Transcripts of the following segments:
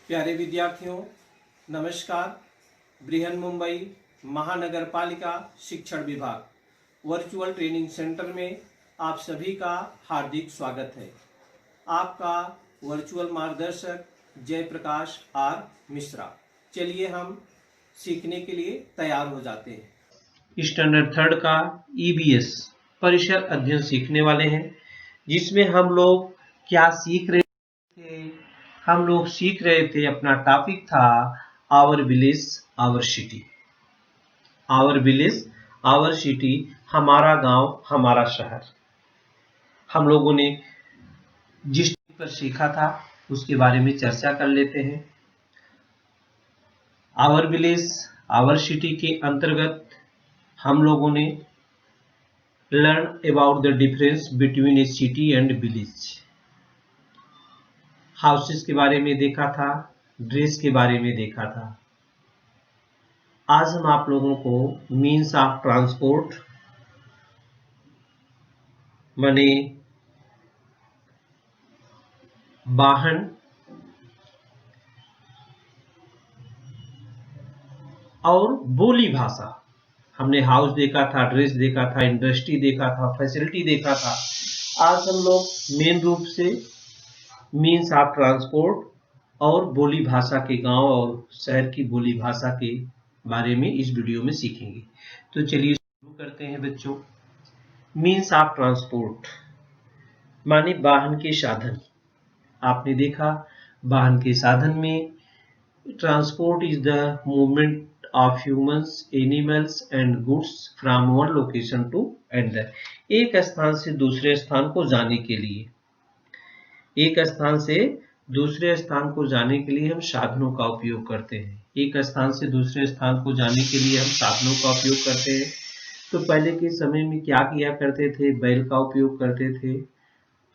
प्यारे विद्यार्थियों, नमस्कार। बृहन मुंबई महानगर पालिका शिक्षण विभाग वर्चुअल ट्रेनिंग सेंटर में आप सभी का हार्दिक स्वागत है। आपका वर्चुअल मार्गदर्शक जयप्रकाश आर मिश्रा। चलिए हम सीखने के लिए तैयार हो जाते हैं। स्टैंडर्ड थर्ड का EBS परिसर अध्ययन सीखने वाले हैं, जिसमें हम लोग क्या सीख रहे थे। हम लोग सीख रहे थे, अपना टॉपिक था our village our city. Our village our city, हमारा गांव हमारा शहर। हम लोगों ने जिस पर सीखा था उसके बारे में चर्चा कर लेते हैं। आवर विलेज आवर सिटी के अंतर्गत हम लोगों ने learn about the difference between A city and village. Houses के बारे में देखा था, ड्रेस के बारे में देखा था। आज हम आप लोगों को मीन्स ऑफ ट्रांसपोर्ट माने वाहन और बोली भाषा, हमने हाउस देखा था, ड्रेस देखा था, इंडस्ट्री देखा था, फैसिलिटी देखा था। आज हम लोग मेन रूप से मीन्स ऑफ ट्रांसपोर्ट और बोली भाषा के, गांव और शहर की बोली भाषा के बारे में इस वीडियो में सीखेंगे। तो चलिए शुरू करते हैं बच्चों। मीन्स ऑफ ट्रांसपोर्ट माने वाहन के साधन। आपने देखा, वाहन के साधन में transport is the movement of humans, animals and goods from one location to another। एक स्थान से दूसरे स्थान को जाने के लिए, एक स्थान से दूसरे स्थान को जाने के लिए हम साधनों का उपयोग करते हैं। एक स्थान से दूसरे स्थान को जाने के लिए हम साधनों का उपयोग करते हैं। तो पहले के समय में क्या किया करते थे? बैल का उपयोग करते थे,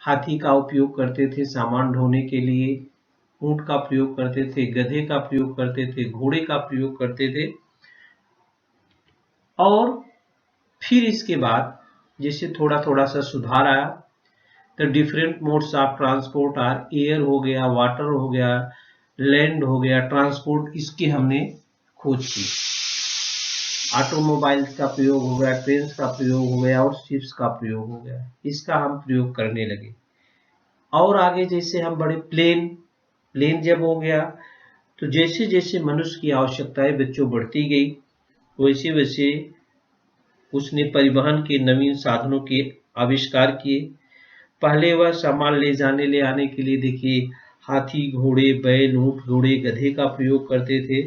हाथी का उपयोग करते थे सामान ढोने के लिए, ऊंट का प्रयोग करते थे, गधे का प्रयोग करते थे, घोड़े का प्रयोग करते थे। और फिर इसके बाद जैसे थोड़ा थोड़ा सा सुधार आया, तो different modes of transport are air हो गया, वाटर हो गया, लैंड हो गया ट्रांसपोर्ट, इसकी हमने खोज की। ऑटोमोबाइल्स का प्रयोग हो गया, ट्रेन का प्रयोग हो गया और शिप्स का प्रयोग हो गया। इसका हम प्रयोग करने लगे। और आगे जैसे हम बड़े प्लेन जब हो गया, तो जैसे जैसे मनुष्य की आवश्यकताएं बच्चों बढ़ती गई, वैसे वैसे उसने परिवहन के नवीन साधनों के आविष्कार किए। पहले वह सामान ले जाने ले आने के लिए देखिए हाथी, घोड़े, बैल, ऊंट, घोड़े, गधे का प्रयोग करते थे।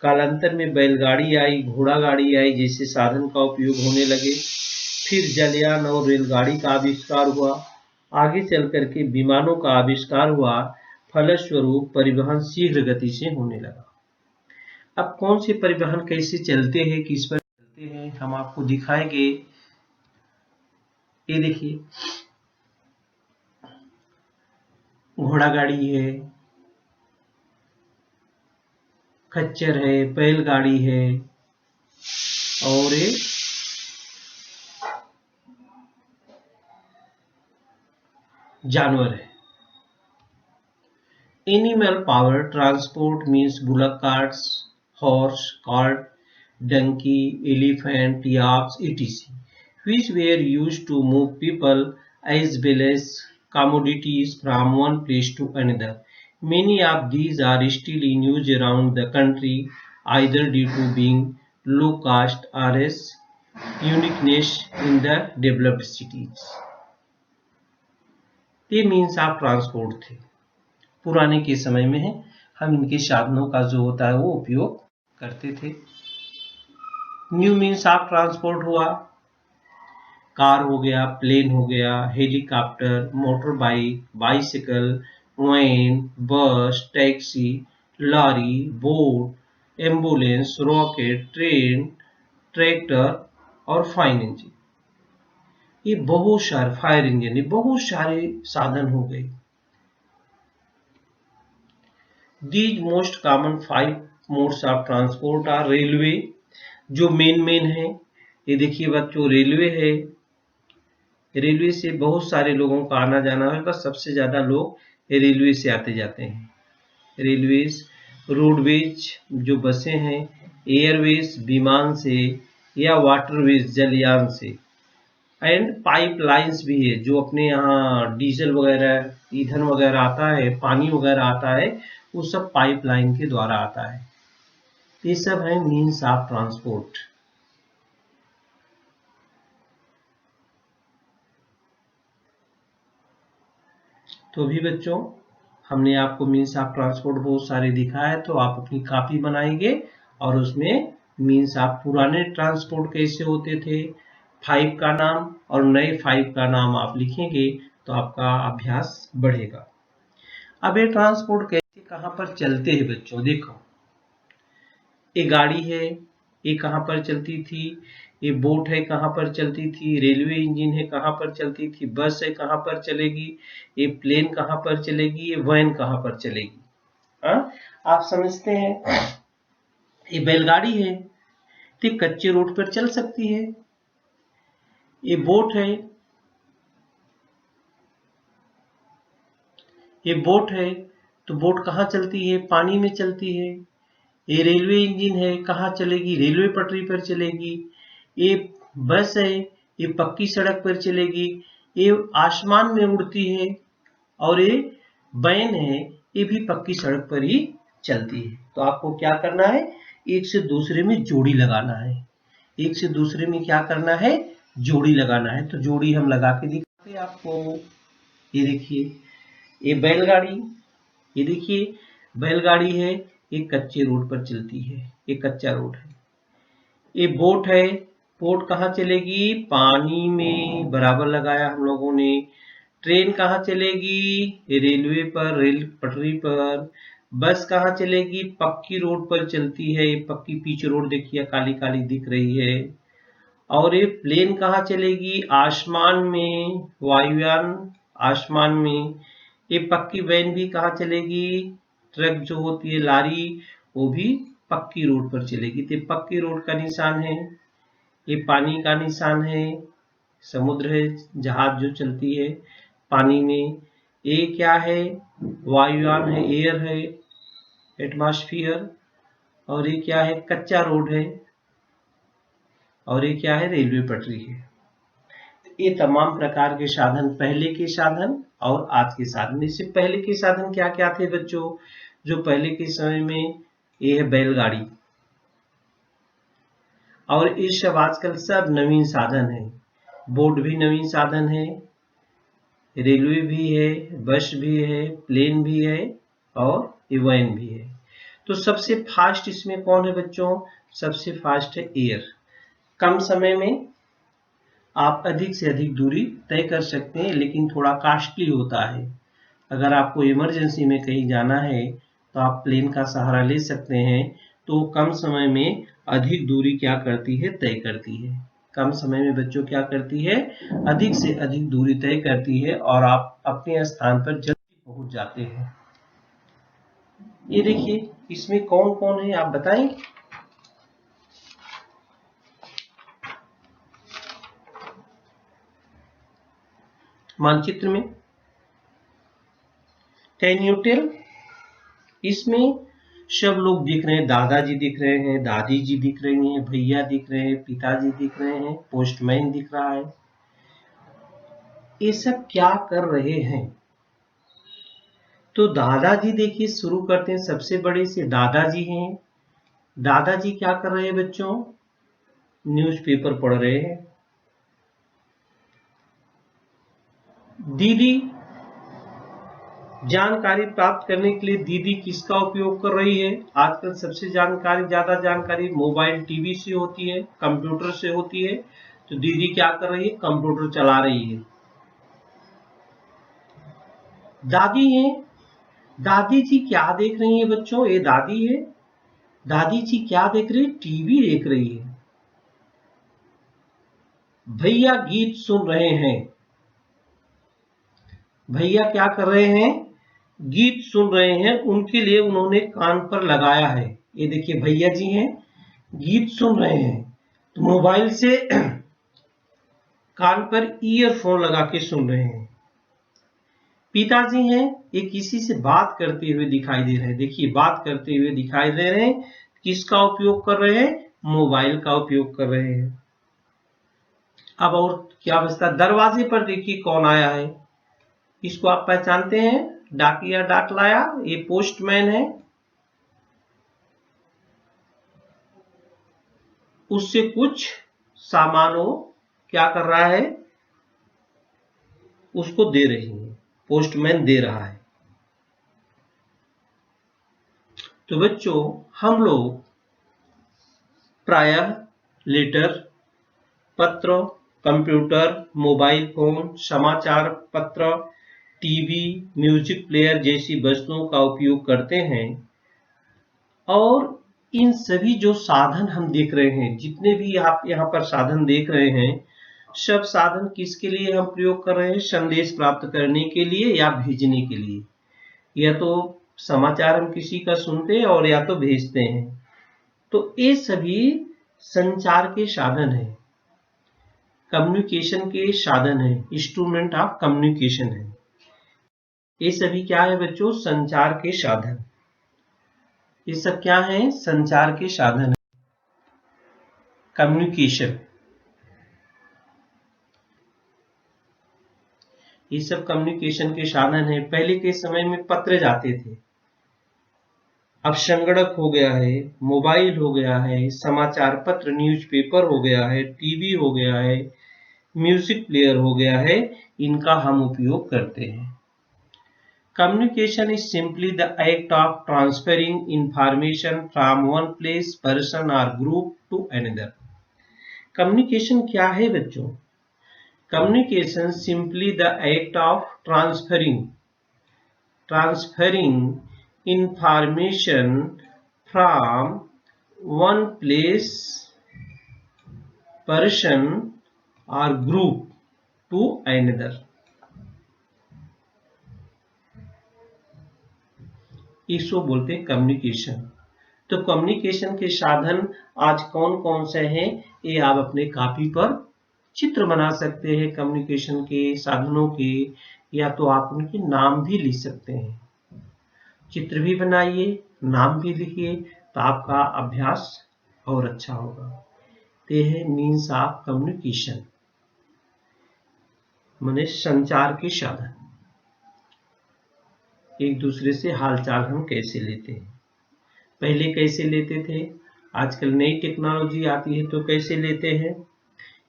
कालांतर में बैलगाड़ी आई, घोड़ा गाड़ी आई, जैसे साधन का उपयोग होने लगे। फिर जलयान और रेलगाड़ी का आविष्कार हुआ। आगे चल करके विमानों का आविष्कार हुआ। फलस्वरूप परिवहन शीघ्र गति से होने लगा। अब कौन से परिवहन कैसे चलते हैं, किस पर चलते हैं, हम आपको दिखाएंगे। ये देखिए, घोड़ा गाड़ी है, खच्चर है, बैलगाड़ी है और एक जानवर है। Animal power transport means bullock carts, horse, cart, donkey, elephant, yaks, etc., which were used to move people as well as commodities from one place to another. Many of these are still in use around the country, either due to being low cost or as uniqueness in the developed cities. ये means of transport थे, पुराने के समय में है। हम इनके साधनों का जो होता है वो उपयोग करते थे। न्यू मीन्स ऑफ ट्रांसपोर्ट हुआ, कार हो गया, प्लेन हो गया, helicopter, motor bike, bicycle, van, bus, taxi, lorry, boat, ambulance, rocket, train, tractor और फायर इंजन। ये बहुत सारे, फायर इंजन, ये बहुत सारे साधन हो गए। These most common 5 modes of transport are railway, जो मेन है। ये देखिए बच्चों, रेलवे है। रेलवे से बहुत सारे लोगों का आना जाना है, बस सबसे ज्यादा लोग रेलवे से आते जाते हैं। रेलवेज, रोडवेज जो बसें हैं, एयरवेज विमान से, या वाटरवेज जलयान से, एंड पाइपलाइंस भी है जो अपने यहाँ डीजल वगैरह, ईंधन वगैरह आता है, पानी वगैरह आता है, वो सब पाइपलाइन के द्वारा आता है। ये सब है मीन्स ऑफ ट्रांसपोर्ट। तो भी बच्चों हमने आपको मीन्स ऑफ ट्रांसपोर्ट बहुत सारे दिखाया है, तो आप अपनी कॉपी बनाएंगे और उसमें मीन्स ऑफ पुराने ट्रांसपोर्ट कैसे होते थे, 5 का नाम और नए 5 का नाम आप लिखेंगे तो आपका अभ्यास बढ़ेगा। अब ये ट्रांसपोर्ट कैसे कहाँ पर चलते हैं बच्चों, देखो ये गाड़ी है, ये कहाँ पर चलती थी, ये बोट है कहाँ पर चलती थी, रेलवे इंजन है कहाँ पर चलती थी, बस है कहाँ पर चलेगी, ये प्लेन कहाँ पर चलेगी, ये वैन कहाँ पर चलेगी। आप समझते हैं। ये बैलगाड़ी है तो कच्चे रोड पर चल सकती है। ये बोट है, ये बोट है तो बोट कहाँ चलती है, पानी में चलती है। ये रेलवे इंजन है, कहाँ चलेगी, रेलवे पटरी पर चलेगी। ये बस है, ये पक्की सड़क पर चलेगी, ये आसमान में उड़ती है। और ये वैन है, ये भी पक्की सड़क पर ही चलती है। तो आपको क्या करना है, एक से दूसरे में जोड़ी लगाना है। एक से दूसरे में क्या करना है, जोड़ी लगाना है। तो जोड़ी हम लगा के दिखाते हैं आपको। ये देखिए ये बैलगाड़ी, ये देखिए बैलगाड़ी है, ये कच्चे रोड पर चलती है, ये कच्चा रोड है। ये बोट है, बोट कहाँ चलेगी, पानी में, बराबर लगाया हम लोगों ने। ट्रेन कहाँ चलेगी, रेलवे पर, रेल पटरी पर। बस कहाँ चलेगी, पक्की रोड पर चलती है, ये पक्की पीच रोड देखिए काली काली दिख रही है। और ये प्लेन कहाँ चलेगी, आसमान में, वायुयान आसमान में। ये पक्की वैन भी कहाँ चलेगी, ट्रक जो होती है, लारी, वो भी पक्की रोड पर चलेगी। तो पक्की रोड का निशान है, ये पानी का निशान है, समुद्र है, जहाज जो चलती है पानी में। ये क्या है, वायुयान है, एयर है, एटमॉस्फेयर। और ये क्या है, कच्चा रोड है। और ये क्या है, रेलवे पटरी है। ये तमाम प्रकार के साधन, पहले के साधन और आज के साधन। इससे पहले के साधन क्या क्या थे बच्चों, जो पहले के समय में, ये है बैलगाड़ी। और ये सब आजकल सब नवीन साधन है। बोट भी नवीन साधन है, रेलवे भी है, बस भी है, प्लेन भी है और वैन भी है। तो सबसे फास्ट इसमें कौन है बच्चों, सबसे फास्ट है एयर। कम समय में आप अधिक से अधिक दूरी तय कर सकते हैं, लेकिन थोड़ा कॉस्टली होता है। अगर आपको इमरजेंसी में कहीं जाना है तो आप प्लेन का सहारा ले सकते हैं। तो कम समय में अधिक दूरी क्या करती है, तय करती है। कम समय में बच्चों क्या करती है, अधिक से अधिक दूरी तय करती है और आप अपने स्थान पर जल्दी पहुंच जाते हैं। ये देखिए इसमें कौन कौन है, आप बताएं। मानचित्र में कैन यू टेल, इसमें सब लोग दिख रहे हैं, दादाजी दिख रहे हैं, दादी जी दिख रही हैं, भैया दिख रहे हैं, पिताजी दिख रहे हैं, पोस्टमैन दिख रहा है। ये सब क्या कर रहे हैं, तो दादाजी देखिए शुरू करते हैं, सबसे बड़े से दादाजी हैं। दादाजी क्या कर रहे हैं बच्चों, न्यूज़पेपर पढ़ रहे हैं। दीदी जानकारी प्राप्त करने के लिए दीदी किसका उपयोग कर रही है, आजकल सबसे ज्यादा जानकारी मोबाइल टीवी से होती है, कंप्यूटर से होती है। तो दीदी क्या कर रही है, कंप्यूटर चला रही है। दादी है, दादी जी क्या देख रही है बच्चों, ये दादी है। दादी जी क्या देख रही है, टीवी देख रही है। भैया गीत सुन रहे हैं, भैया क्या कर रहे हैं, गीत सुन रहे हैं, उनके लिए उन्होंने कान पर लगाया है। ये देखिए भैया जी हैं, गीत सुन रहे हैं, तो मोबाइल से कान पर ईयरफोन लगा के सुन रहे हैं। पिताजी हैं, ये किसी से बात करते हुए दिखाई दे रहे हैं। देखिए बात करते हुए दिखाई दे रहे हैं, किसका उपयोग कर रहे हैं? मोबाइल का उपयोग कर रहे हैं। अब और क्या बचता? दरवाजे पर देखिए कौन आया है, इसको आप पहचानते हैं? डाकिया डाक लाया, ये पोस्टमैन है। उससे कुछ सामान वो क्या कर रहा है? उसको दे रही है, पोस्टमैन दे रहा है। तो बच्चों हम लोग प्रायः लेटर, पत्र, कंप्यूटर, मोबाइल फोन, समाचार पत्र, टीवी, म्यूजिक प्लेयर जैसी वस्तुओं का उपयोग करते हैं। और इन सभी जो साधन हम देख रहे हैं, जितने भी आप यहाँ पर साधन देख रहे हैं, सब साधन किसके लिए हम प्रयोग कर रहे हैं? संदेश प्राप्त करने के लिए या भेजने के लिए। या तो समाचार हम किसी का सुनते हैं और या तो भेजते हैं। तो ये सभी संचार के साधन है, कम्युनिकेशन के साधन है, इंस्ट्रूमेंट ऑफ कम्युनिकेशन है। ये सभी क्या है बच्चों? संचार के साधन। ये सब क्या है? संचार के साधन है, कम्युनिकेशन। ये सब कम्युनिकेशन के साधन है। पहले के समय में पत्र जाते थे, अब संगणक हो गया है, मोबाइल हो गया है, समाचार पत्र न्यूज़पेपर हो गया है, टीवी हो गया है, म्यूजिक प्लेयर हो गया है, इनका हम उपयोग करते हैं। Communication is simply the act of transferring information from one place, person or group to another. Communication क्या है बच्चों? Communication simply the act of transferring information from one place, person or group to another. इसको बोलते हैं communication. तो communication के साधन आज कौन कौन से हैं, ये आप अपने कॉपी पर चित्र बना सकते हैं कम्युनिकेशन के साधनों के, या तो आप उनके नाम भी लिख सकते हैं। चित्र भी बनाइए, नाम भी लिखिए, तो आपका अभ्यास और अच्छा होगा। ते है मीन्स ऑफ कम्युनिकेशन, माने संचार के साधन। एक दूसरे से हालचाल हम कैसे लेते हैं, पहले कैसे लेते थे, आजकल नई टेक्नोलॉजी आती है तो कैसे लेते हैं।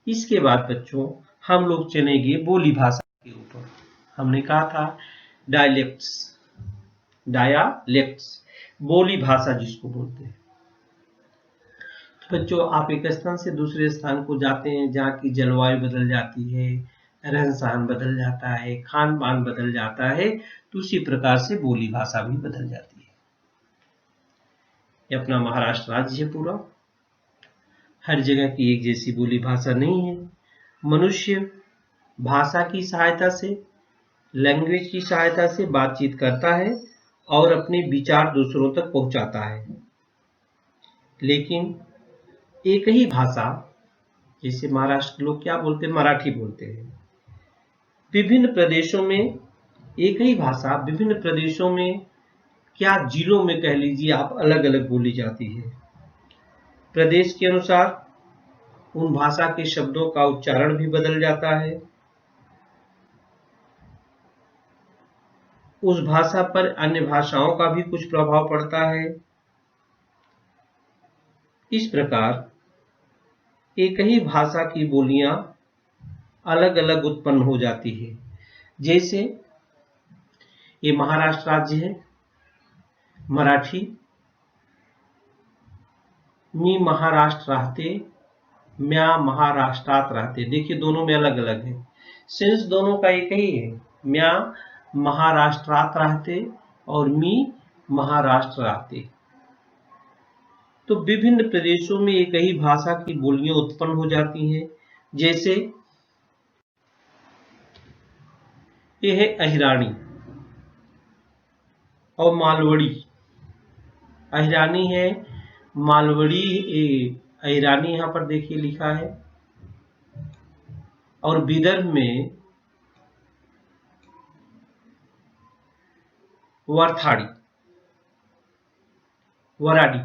इसके बाद बच्चों हम लोग चलेंगे बोली भाषा के ऊपर। हमने कहा था डायलेक्ट्स, बोली भाषा जिसको बोलते हैं। तो बच्चों आप एक स्थान से दूसरे स्थान को जाते हैं, जहाँ की जलवायु बदल जाती है, रहन सहन बदल जाता है, खान पान बदल जाता है, तो उसी प्रकार से बोली भाषा भी बदल जाती है। ये अपना महाराष्ट्र राज्य है पूरा, हर जगह की एक जैसी बोली भाषा नहीं है। मनुष्य भाषा की सहायता से, लैंग्वेज की सहायता से बातचीत करता है और अपने विचार दूसरों तक पहुंचाता है। लेकिन एक ही भाषा, जैसे महाराष्ट्र के लोग क्या बोलते हैं? मराठी बोलते हैं। विभिन्न प्रदेशों में एक ही भाषा विभिन्न प्रदेशों में, क्या जिलों में कह लीजिए आप, अलग अलग बोली जाती है। प्रदेश के अनुसार उन भाषा के शब्दों का उच्चारण भी बदल जाता है। उस भाषा पर अन्य भाषाओं का भी कुछ प्रभाव पड़ता है। इस प्रकार एक ही भाषा की बोलियां अलग अलग उत्पन्न हो जाती है। जैसे ये महाराष्ट्र राज्य है, मराठी, मी महाराष्ट्र राहते, म्या महाराष्ट्रात राहते। देखिए दोनों में अलग अलग है, सेंस दोनों का एक ही है। म्या महाराष्ट्रात राहते और मी महाराष्ट्र राहते। तो विभिन्न प्रदेशों में एक ही भाषा की बोलियां उत्पन्न हो जाती हैं। जैसे ये है अहिरानी और मालवड़ी। अहिरानी है, मालवड़ी, अहिरानी यहाँ पर देखिए लिखा है। और विदर्भ में वरथाड़ी, वराडी,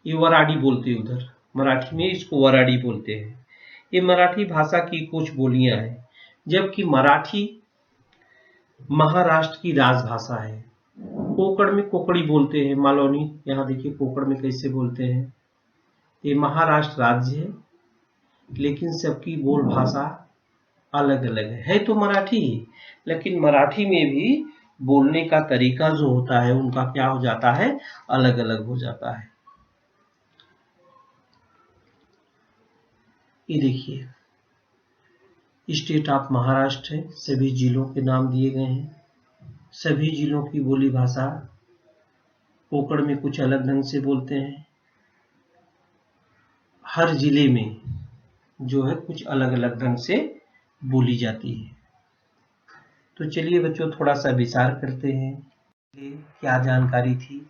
ये वराडी बोलते हैं उधर, मराठी में इसको वराडी बोलते हैं। ये मराठी भाषा की कुछ बोलियां हैं, जबकि मराठी महाराष्ट्र की राजभाषा है। कोकण में कोकड़ी बोलते हैं, मालवनी, यहाँ देखिए कोकण में कैसे बोलते हैं। ये महाराष्ट्र राज्य है, लेकिन सबकी बोल भाषा अलग अलग है तो मराठी ही, लेकिन मराठी में भी बोलने का तरीका जो होता है उनका क्या हो जाता है, अलग अलग हो जाता है। ये देखिए स्टेट ऑफ महाराष्ट्र है, सभी जिलों के नाम दिए गए हैं। सभी जिलों की बोली भाषा, कोकण में कुछ अलग ढंग से बोलते हैं। हर जिले में जो है कुछ अलग अलग ढंग से बोली जाती है। तो चलिए बच्चों थोड़ा सा विचार करते हैं क्या जानकारी थी।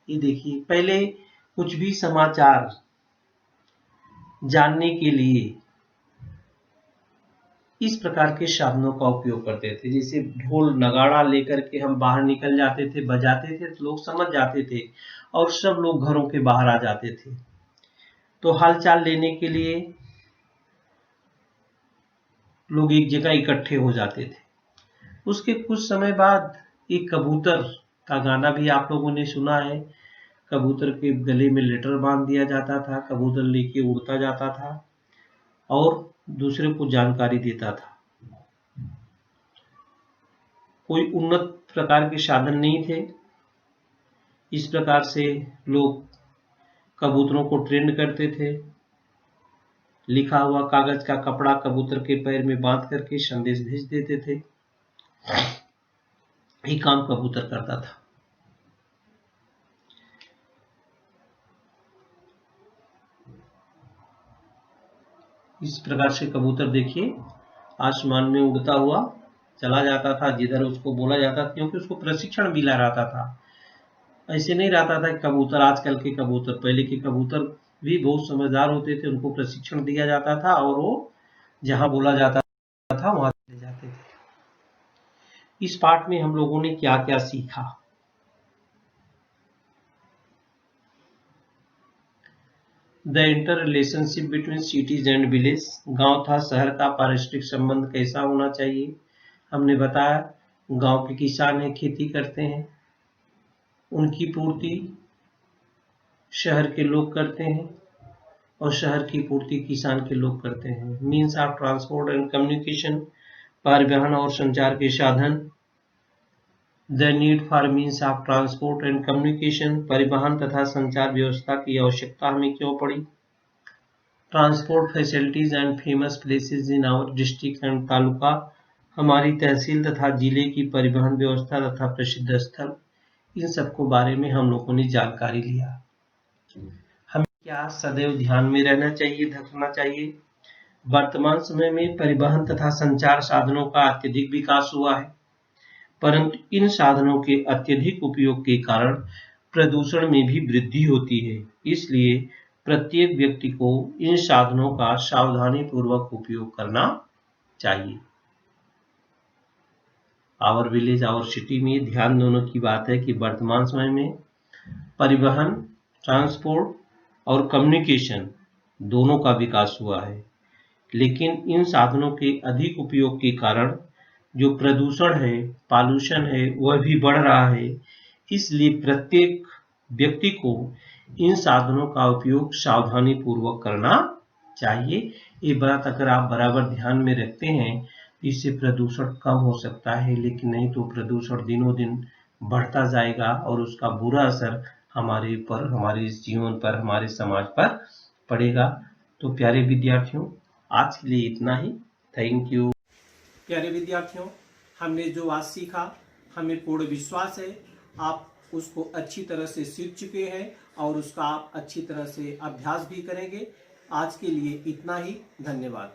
ये देखिए, पहले कुछ भी समाचार जानने के लिए इस प्रकार के साधनों का उपयोग करते थे, जैसे ढोल नगाड़ा लेकर के हम बाहर निकल जाते थे, बजाते थे तो लोग समझ जाते थे और सब लोग घरों के बाहर आ जाते थे। तो हालचाल लेने के लिए लोग एक जगह इकट्ठे हो जाते थे। उसके कुछ समय बाद एक कबूतर का गाना भी आप लोगों ने सुना है। कबूतर के गले में लेटर बांध दिया जाता था, कबूतर लेके उड़ता जाता था और दूसरे को जानकारी देता था। कोई उन्नत प्रकार के साधन नहीं थे, इस प्रकार से लोग कबूतरों को ट्रेंड करते थे। लिखा हुआ कागज का कपड़ा कबूतर के पैर में बांध करके संदेश भेज देते थे। ये काम कबूतर करता था। इस प्रकार से कबूतर देखिए आसमान में उड़ता हुआ चला जाता था जिधर उसको बोला जाता था, क्योंकि उसको प्रशिक्षण मिला रहता था। ऐसे नहीं रहता था कि कबूतर, आजकल के कबूतर, पहले के कबूतर भी बहुत समझदार होते थे, उनको प्रशिक्षण दिया जाता था और वो जहां बोला जाता था वहां चले जाते थे। इस पाठ में हम लोगों ने क्या क्या सीखा। The inter relationship between cities and village, गांव था शहर का पारिस्थितिक संबंध कैसा होना चाहिए। हमने बताया गांव के किसान है, खेती करते हैं, उनकी पूर्ति शहर के लोग करते हैं और शहर की पूर्ति किसान के लोग करते हैं। Means of transport and communication, परिवहन और संचार के साधन। The need for means of transport and communication, परिवहन तथा संचार व्यवस्था की आवश्यकता हमें क्यों पड़ी। Transport facilities and famous places in our district and taluka, हमारी तहसील तथा जिले की परिवहन व्यवस्था तथा प्रसिद्ध स्थल, इन सबको बारे में हम लोगों ने जानकारी लिया। हमें क्या सदैव ध्यान में रहना चाहिए, रखना चाहिए। वर्तमान समय में परिवहन तथा संचार साधनों का अत्यधिक विकास हुआ है, परंतु इन साधनों के अत्यधिक उपयोग के कारण प्रदूषण में भी वृद्धि होती है। इसलिए प्रत्येक व्यक्ति को इन साधनों का सावधानी पूर्वक उपयोग करना चाहिए। आवर विलेज आवर सिटी में ध्यान दोनों की बात है कि वर्तमान समय में परिवहन, ट्रांसपोर्ट और कम्युनिकेशन दोनों का विकास हुआ है, लेकिन इन साधनों के अधिक उपयोग के कारण जो प्रदूषण है, पॉल्यूशन है, वह भी बढ़ रहा है। इसलिए प्रत्येक व्यक्ति को इन साधनों का उपयोग सावधानी पूर्वक करना चाहिए। ये बात अगर आप बराबर ध्यान में रखते हैं इससे प्रदूषण कम हो सकता है, लेकिन नहीं तो प्रदूषण दिनों दिन बढ़ता जाएगा और उसका बुरा असर हमारे पर, हमारे जीवन पर, हमारे समाज पर पड़ेगा। तो प्यारे विद्यार्थियों, आज के लिए इतना ही। Thank you. प्यारे विद्यार्थियों, हमने जो आज सीखा, हमें पूर्ण विश्वास है आप उसको अच्छी तरह से सीख चुके हैं और उसका आप अच्छी तरह से अभ्यास भी करेंगे। आज के लिए इतना ही। धन्यवाद।